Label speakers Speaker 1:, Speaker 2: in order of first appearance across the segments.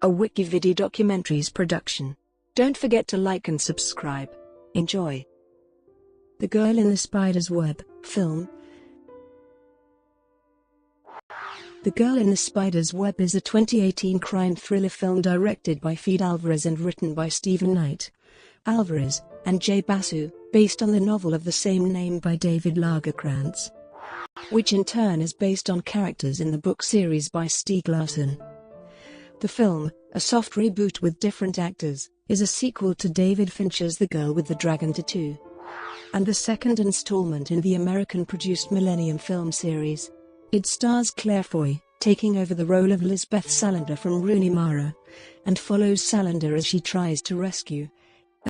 Speaker 1: a Wikividi Documentaries production. Don't forget to like and subscribe. Enjoy. The Girl in the Spider's Web film. The Girl in the Spider's Web is a 2018 crime thriller film directed by Fede Alvarez and written by Steven Knight, Alvarez, and Jay Basu, based on the novel of the same name by David Lagerkrantz, which in turn is based on characters in the book series by Stieg Larsson. The film, a soft reboot with different actors, is a sequel to David Fincher's The Girl with the Dragon Tattoo, and the second installment in the American-produced Millennium film series. It stars Claire Foy, taking over the role of Lisbeth Salander from Rooney Mara, and follows Salander as she tries to rescue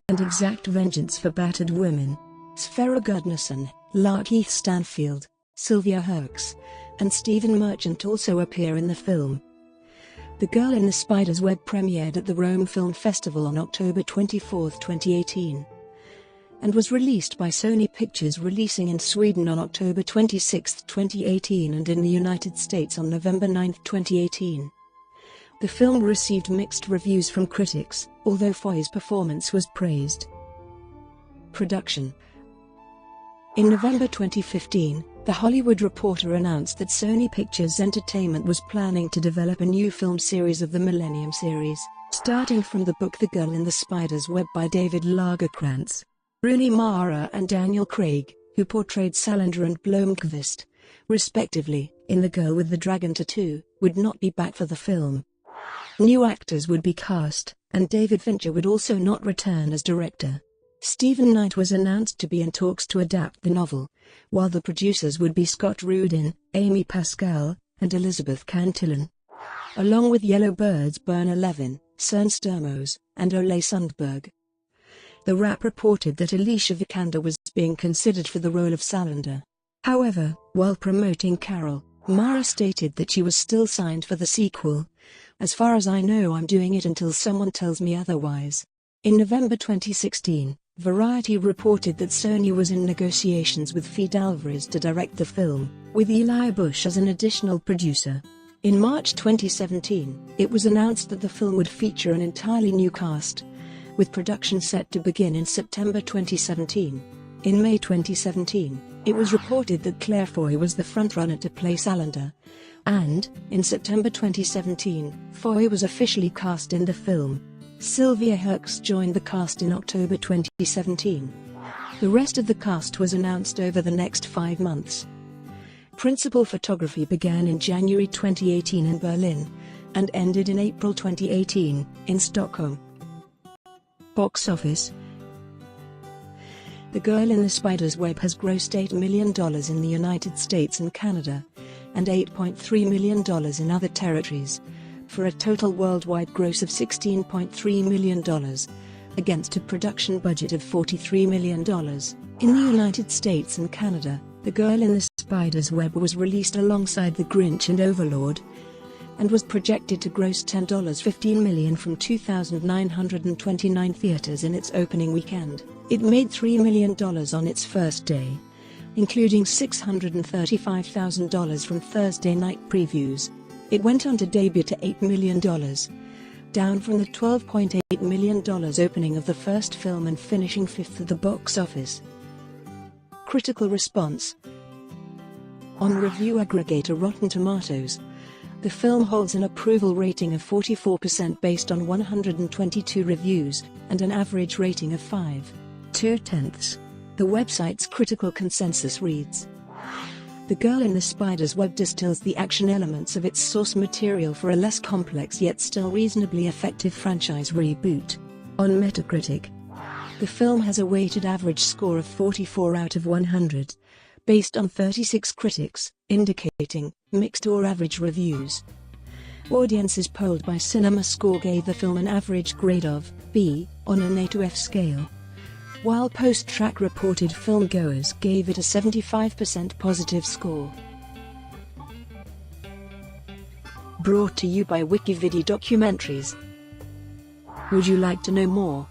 Speaker 1: and exact vengeance for battered women. Sverre Gudnason, Lakeith Stanfield, Sylvia Herx, and Stephen Merchant also appear in the film. The Girl in the Spider's Web premiered at the Rome Film Festival on October 24, 2018, and was released by Sony Pictures, releasing in Sweden on October 26, 2018 and in the United States on November 9, 2018. The film received mixed reviews from critics, although Foy's performance was praised. Production. In November 2015, The Hollywood Reporter announced that Sony Pictures Entertainment was planning to develop a new film series of the Millennium series, starting from the book The Girl in the Spider's Web by David Lagerkrantz. Rooney Mara and Daniel Craig, who portrayed Salander and Blomkvist, respectively, in The Girl with the Dragon Tattoo, would not be back for the film. New actors would be cast, and David Fincher would also not return as director. Steven Knight was announced to be in talks to adapt the novel, while the producers would be Scott Rudin, Amy Pascal, and Elizabeth Cantillon, along with Yellowbird's Berna Levin, Cern Sturmos, and Ole Sundberg. The Wrap reported that Alicia Vikander was being considered for the role of Salander. However, while promoting Carol, Mara stated that she was still signed for the sequel. "As far as I know, I'm doing it until someone tells me otherwise." In November 2016, Variety reported that Sony was in negotiations with Fede Alvarez to direct the film, with Eli Bush as an additional producer. In March 2017, it was announced that the film would feature an entirely new cast, with production set to begin in September 2017. In May 2017, it was reported that Claire Foy was the frontrunner to play Salander, and, in September 2017, Foy was officially cast in the film. Sylvia Herx joined the cast in October 2017. The rest of the cast was announced over the next 5 months. Principal photography began in January 2018 in Berlin, and ended in April 2018, in Stockholm. Box office. The Girl in the Spider's Web has grossed $8 million in the United States and Canada, and $8.3 million in other territories, for a total worldwide gross of $16.3 million, against a production budget of $43 million. In the United States and Canada, The Girl in the Spider's Web was released alongside The Grinch and Overlord, and was projected to gross $15 million from 2,929 theaters in its opening weekend. It made $3 million on its first day, including $635,000 from Thursday night previews. It went on to debut to $8 million, down from the $12.8 million opening of the first film and finishing 5th at the box office. Critical response. On review aggregator Rotten Tomatoes, the film holds an approval rating of 44% based on 122 reviews, and an average rating of 5.2. The website's critical consensus reads, "The Girl in the Spider's Web distills the action elements of its source material for a less complex yet still reasonably effective franchise reboot." On Metacritic, the film has a weighted average score of 44 out of 100, based on 36 critics, indicating mixed or average reviews. Audiences polled by CinemaScore gave the film an average grade of B on an A to F scale, while Post-Track reported filmgoers gave it a 75% positive score. Brought to you by Wikividi Documentaries. Would you like to know more?